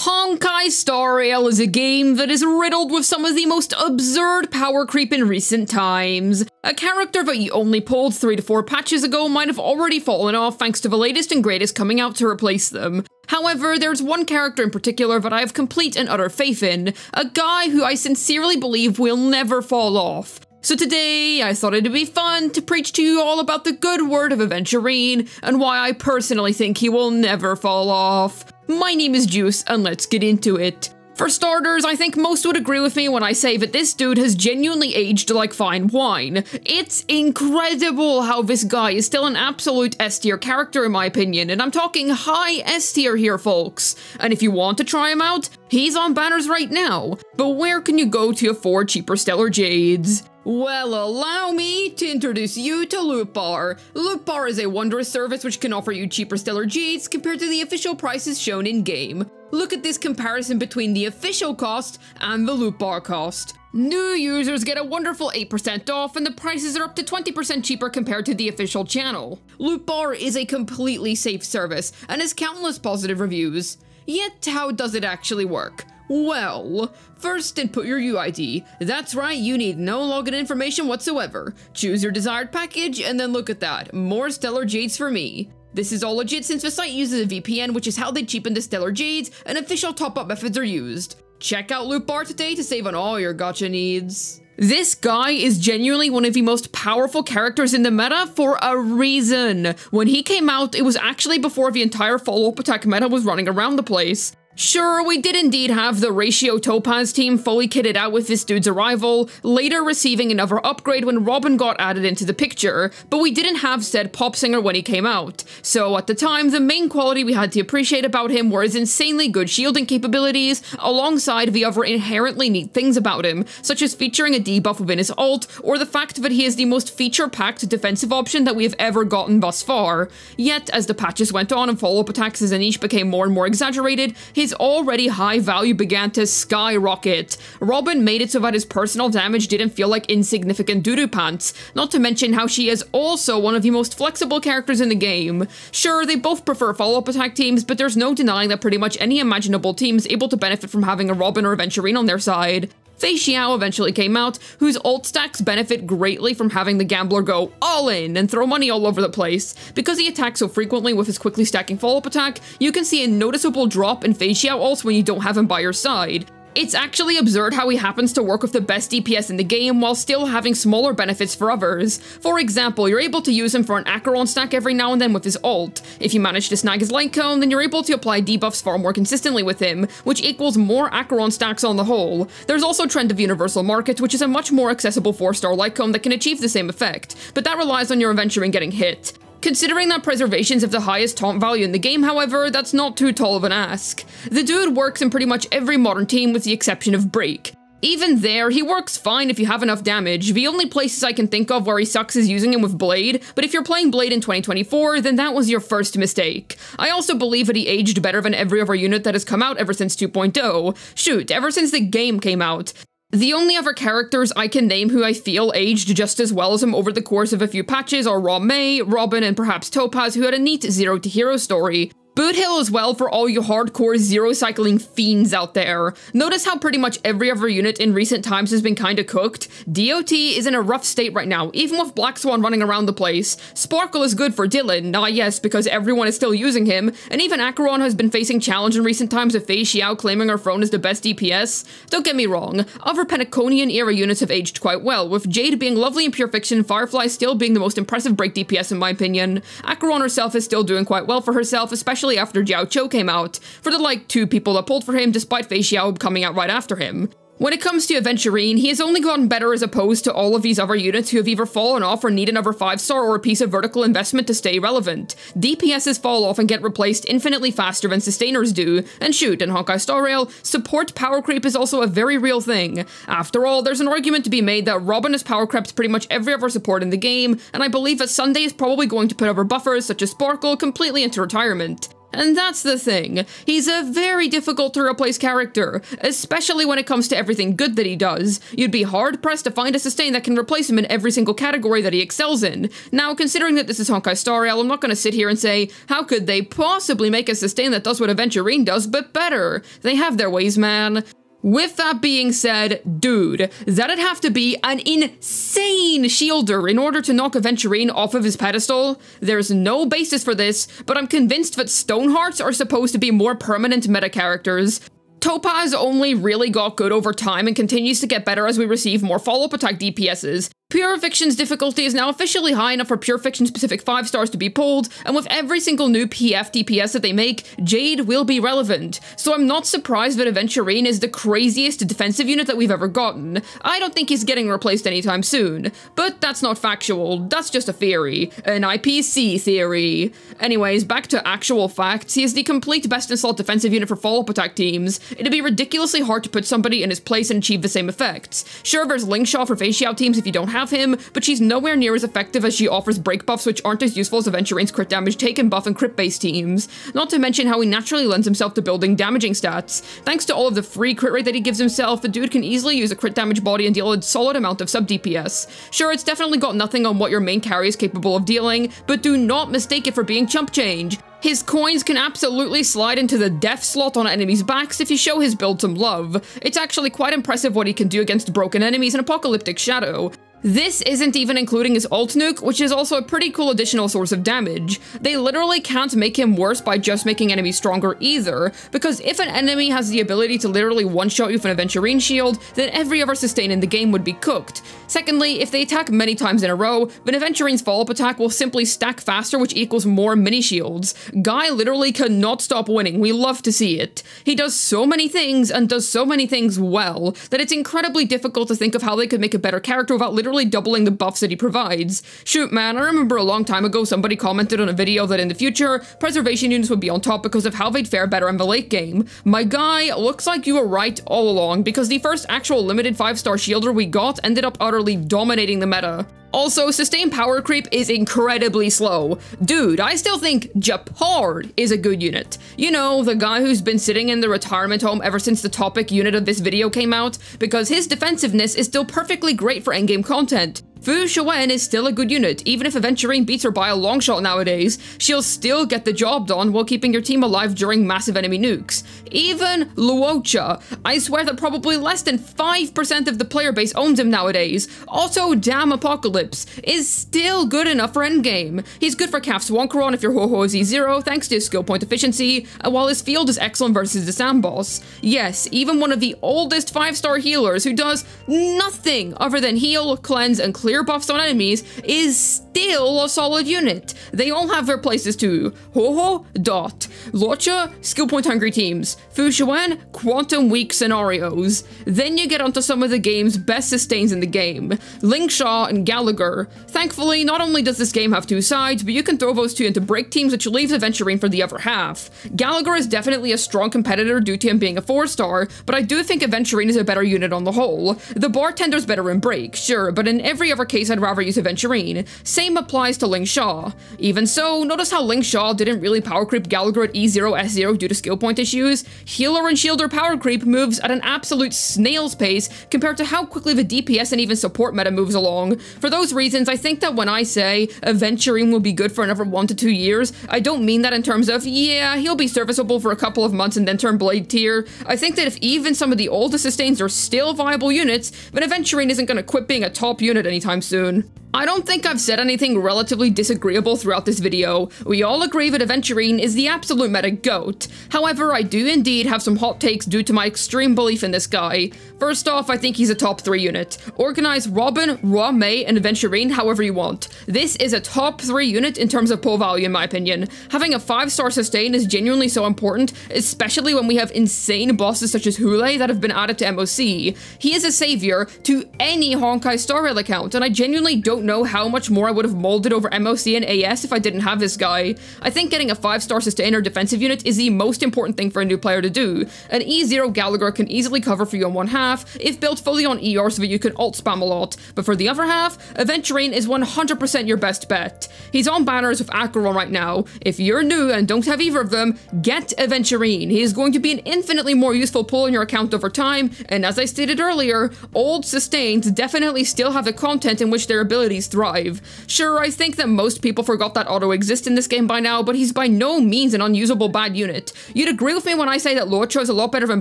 Honkai Star Rail is a game that is riddled with some of the most absurd power creep in recent times. A character that you only pulled 3 to 4 patches ago might have already fallen off thanks to the latest and greatest coming out to replace them. However, there's one character in particular that I have complete and utter faith in, a guy who I sincerely believe will never fall off. So today, I thought it'd be fun to preach to you all about the good word of Aventurine, and why I personally think he will never fall off. My name is Juice, and let's get into it. For starters, I think most would agree with me when I say that this dude has genuinely aged like fine wine. It's incredible how this guy is still an absolute S-tier character in my opinion, and I'm talking high S-tier here, folks. And if you want to try him out, he's on banners right now. But where can you go to afford cheaper Stellar Jades? Well, allow me to introduce you to Loot Bar. Loot Bar is a wondrous service which can offer you cheaper Stellar Jades compared to the official prices shown in-game. Look at this comparison between the official cost and the Loot Bar cost. New users get a wonderful 8% off, and the prices are up to 20% cheaper compared to the official channel. Loot Bar is a completely safe service and has countless positive reviews. Yet, how does it actually work? Well, first input your UID. That's right, you need no login information whatsoever. Choose your desired package, and then look at that. More Stellar Jades for me. This is all legit since the site uses a VPN, which is how they cheapen the Stellar Jades, and official top-up methods are used. Check out Loot Bar today to save on all your gacha needs. This guy is genuinely one of the most powerful characters in the meta for a reason. When he came out, it was actually before the entire follow-up attack meta was running around the place. Sure, we did indeed have the Ratio Topaz team fully kitted out with this dude's arrival, later receiving another upgrade when Robin got added into the picture, but we didn't have said pop singer when he came out. So at the time, the main quality we had to appreciate about him were his insanely good shielding capabilities, alongside the other inherently neat things about him, such as featuring a debuff within his ult, or the fact that he is the most feature-packed defensive option that we have ever gotten thus far. Yet, as the patches went on and follow-up attacks as a niche became more and more exaggerated, his already high value began to skyrocket. Robin made it so that his personal damage didn't feel like insignificant doo-doo pants, not to mention how she is also one of the most flexible characters in the game. Sure, they both prefer follow-up attack teams, but there's no denying that pretty much any imaginable team is able to benefit from having a Robin or Aventurine on their side. Fei Xiao eventually came out, whose ult stacks benefit greatly from having the gambler go all in and throw money all over the place. Because he attacks so frequently with his quickly stacking follow-up attack, you can see a noticeable drop in Fei Xiao ults when you don't have him by your side. It's actually absurd how he happens to work with the best DPS in the game while still having smaller benefits for others. For example, you're able to use him for an Acheron stack every now and then with his ult. If you manage to snag his light cone, then you're able to apply debuffs far more consistently with him, which equals more Acheron stacks on the whole. There's also Trend of Universal Market, which is a much more accessible 4-star light cone that can achieve the same effect, but that relies on your Aventurine getting hit. Considering that preservation's of the highest taunt value in the game, however, that's not too tall of an ask. The dude works in pretty much every modern team with the exception of Break. Even there, he works fine if you have enough damage. The only places I can think of where he sucks is using him with Blade, but if you're playing Blade in 2024, then that was your first mistake. I also believe that he aged better than every other unit that has come out ever since 2.0. Shoot, ever since the game came out. The only other characters I can name who I feel aged just as well as him over the course of a few patches are Raw Mei, Robin, and perhaps Topaz, who had a neat Zero to Hero story. Boot Hill as well for all you hardcore zero-cycling fiends out there. Notice how pretty much every other unit in recent times has been kinda cooked? DOT is in a rough state right now, even with Black Swan running around the place. Sparkle is good for Dylan, yes, because everyone is still using him, and even Acheron has been facing challenge in recent times with Fei Xiao claiming her throne as the best DPS. Don't get me wrong, other Penaconian-era units have aged quite well, with Jade being lovely in Pure Fiction, Firefly still being the most impressive break DPS in my opinion. Acheron herself is still doing quite well for herself, especially after Jiao Cho came out, for the 2 people that pulled for him despite Fei Xiao coming out right after him. When it comes to Aventurine, he has only gotten better as opposed to all of these other units who have either fallen off or need another 5-star or a piece of vertical investment to stay relevant. DPSs fall off and get replaced infinitely faster than sustainers do, and shoot, in Honkai Star Rail, support power creep is also a very real thing. After all, there's an argument to be made that Robin has power crept pretty much every other support in the game, and I believe that Sunday is probably going to put other buffers such as Sparkle completely into retirement. And that's the thing, he's a very difficult to replace character, especially when it comes to everything good that he does. You'd be hard-pressed to find a sustain that can replace him in every single category that he excels in. Now, considering that this is Honkai Star Rail, I'm not going to sit here and say, how could they possibly make a sustain that does what Aventurine does, but better? They have their ways, man. With that being said, dude, that'd have to be an insane shielder in order to knock Aventurine off of his pedestal. There's no basis for this, but I'm convinced that Stonehearts are supposed to be more permanent meta characters. Topaz only really got good over time and continues to get better as we receive more follow-up attack DPSs. Pure Fiction's difficulty is now officially high enough for Pure Fiction specific 5 stars to be pulled, and with every single new PF DPS that they make, Jade will be relevant. So I'm not surprised that Aventurine is the craziest defensive unit that we've ever gotten. I don't think he's getting replaced anytime soon. But that's not factual, that's just a theory. An IPC theory. Anyways, back to actual facts, he is the complete best in slot defensive unit for follow-up attack teams. It'd be ridiculously hard to put somebody in his place and achieve the same effects. Sure, there's Lingshaw for face out teams if you don't have him, but she's nowhere near as effective as she offers break buffs which aren't as useful as Aventurine's crit damage taken buff and crit based teams. Not to mention how he naturally lends himself to building damaging stats. Thanks to all of the free crit rate that he gives himself, the dude can easily use a crit damage body and deal a solid amount of sub DPS. Sure, it's definitely got nothing on what your main carry is capable of dealing, but do not mistake it for being chump change. His coins can absolutely slide into the death slot on enemies' backs if you show his build some love. It's actually quite impressive what he can do against broken enemies in Apocalyptic Shadow. This isn't even including his ult nuke, which is also a pretty cool additional source of damage. They literally can't make him worse by just making enemies stronger either, because if an enemy has the ability to literally one-shot you with an Aventurine shield, then every other sustain in the game would be cooked. Secondly, if they attack many times in a row, then Aventurine's follow-up attack will simply stack faster, which equals more mini-shields. Guy literally cannot stop winning, we love to see it. He does so many things, and does so many things well, that it's incredibly difficult to think of how they could make a better character without literally doubling the buffs that he provides. Shoot man, I remember a long time ago somebody commented on a video that in the future, preservation units would be on top because of how they'd fare better in the late game. My guy, looks like you were right all along, because the first actual limited 5-star shielder we got ended up utterly dominating the meta. Also, sustained power creep is incredibly slow. Dude, I still think Japard is a good unit. You know, the guy who's been sitting in the retirement home ever since the topic unit of this video came out, because his defensiveness is still perfectly great for endgame content. Fu Xuan is still a good unit. Even if Aventurine beats her by a long shot nowadays, she'll still get the job done while keeping your team alive during massive enemy nukes. Even Luocha, I swear that probably less than 5% of the player base owns him nowadays. Also, damn Apocalypse is still good enough for endgame. He's good for Calf Swankaron if your Ho-Ho is E0 thanks to his skill point efficiency, while his field is excellent versus the Sand Boss. Yes, even one of the oldest 5-star healers who does nothing other than heal, cleanse, and clear buffs on enemies is still a solid unit. They all have their places too. Ho-Ho, Dot. Luocha, skill point hungry teams. Fu Xuan, quantum weak scenarios. Then you get onto some of the game's best sustains in the game. Lingshaw and Gallagher. Thankfully, not only does this game have two sides, but you can throw those two into break teams, which leaves Aventurine for the other half. Gallagher is definitely a strong competitor due to him being a 4-star, but I do think Aventurine is a better unit on the whole. The bartender's better in break, sure, but in every other case I'd rather use Aventurine. Same applies to Lingshaw. Even so, notice how Lingshaw didn't really power creep Gallagher at E0 S0 due to skill point issues. Healer and Shielder power creep moves at an absolute snail's pace compared to how quickly the DPS and even support meta moves along. For those reasons, I think that when I say Aventurine will be good for another 1 to 2 years, I don't mean that in terms of, yeah, he'll be serviceable for a couple of months and then turn Blade tier. I think that if even some of the oldest sustains are still viable units, then Aventurine isn't going to quit being a top unit anytime soon. I don't think I've said anything relatively disagreeable throughout this video. We all agree that Aventurine is the absolute meta GOAT. However, I do indeed have some hot takes due to my extreme belief in this guy. First off, I think he's a top 3 unit. Organize Robin, Raw May, and Aventurine however you want. This is a top 3 unit in terms of pull value in my opinion. Having a 5-star sustain is genuinely so important, especially when we have insane bosses such as Hule that have been added to MOC. He is a savior to any Honkai Star Rail account, and I genuinely don't know how much more I would have molded over MOC and AS if I didn't have this guy. I think getting a 5-star sustainer defensive unit is the most important thing for a new player to do. An E0 Gallagher can easily cover for you on one half, if built fully on ER so that you can ult spam a lot, but for the other half, Aventurine is 100% your best bet. He's on banners with Acheron right now. If you're new and don't have either of them, get Aventurine. He is going to be an infinitely more useful pull in your account over time, and as I stated earlier, old sustains definitely still have the content in which their abilities thrive. Sure, I think that most people forgot that auto exists in this game by now, but he's by no means an unusable bad unit. You'd agree with me when I say that Luocha is a lot better than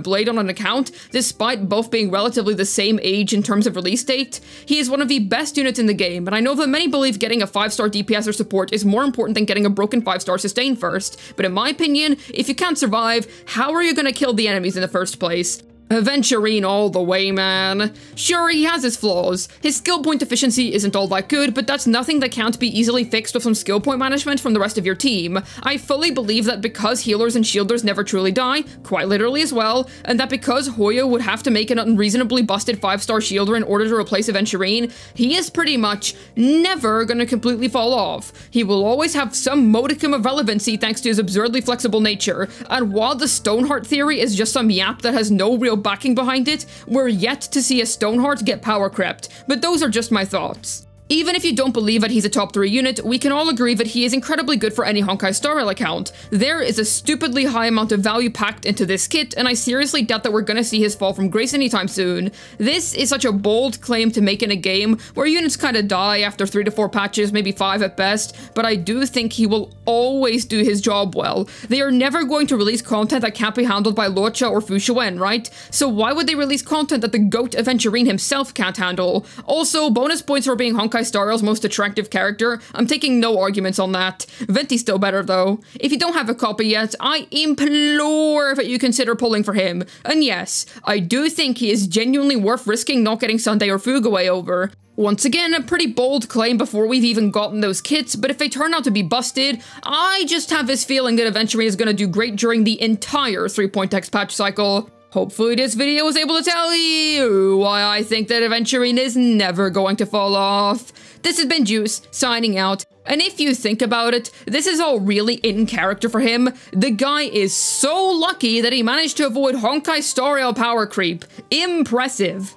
Blade on an account, despite both being relatively the same age in terms of release date. He is one of the best units in the game, and I know that many believe getting a 5-star DPS or support is more important than getting a broken 5-star sustain first, but in my opinion, if you can't survive, how are you gonna kill the enemies in the first place? Aventurine all the way, man. Sure, he has his flaws. His skill point efficiency isn't all that good, but that's nothing that can't be easily fixed with some skill point management from the rest of your team. I fully believe that because healers and shielders never truly die, quite literally as well, and that because Hoyo would have to make an unreasonably busted 5-star shielder in order to replace Aventurine, he is pretty much never gonna completely fall off. He will always have some modicum of relevancy thanks to his absurdly flexible nature, and while the Stoneheart theory is just some yap that has no real backing behind it, we're yet to see a Stoneheart get power crept, but those are just my thoughts. Even if you don't believe that he's a top 3 unit, we can all agree that he is incredibly good for any Honkai Star Rail account. There is a stupidly high amount of value packed into this kit, and I seriously doubt that we're gonna see his fall from grace anytime soon. This is such a bold claim to make in a game where units kinda die after 3 to 4 patches, maybe 5 at best, but I do think he will always do his job well. They are never going to release content that can't be handled by Luocha or Fu Xuan, right? So why would they release content that the GOAT Aventurine himself can't handle? Also, bonus points for being Honkai Star Rail's most attractive character. I'm taking no arguments on that. Venti's still better though. If you don't have a copy yet, I implore that you consider pulling for him. And yes, I do think he is genuinely worth risking not getting Sunday or Fugaway over. Once again, a pretty bold claim before we've even gotten those kits, but if they turn out to be busted, I just have this feeling that Aventurine is gonna do great during the entire 3.x patch cycle. Hopefully this video was able to tell you why I think that Aventurine is never going to fall off. This has been Juice, signing out, and if you think about it, this is all really in character for him. The guy is so lucky that he managed to avoid Honkai Star Rail power creep. Impressive.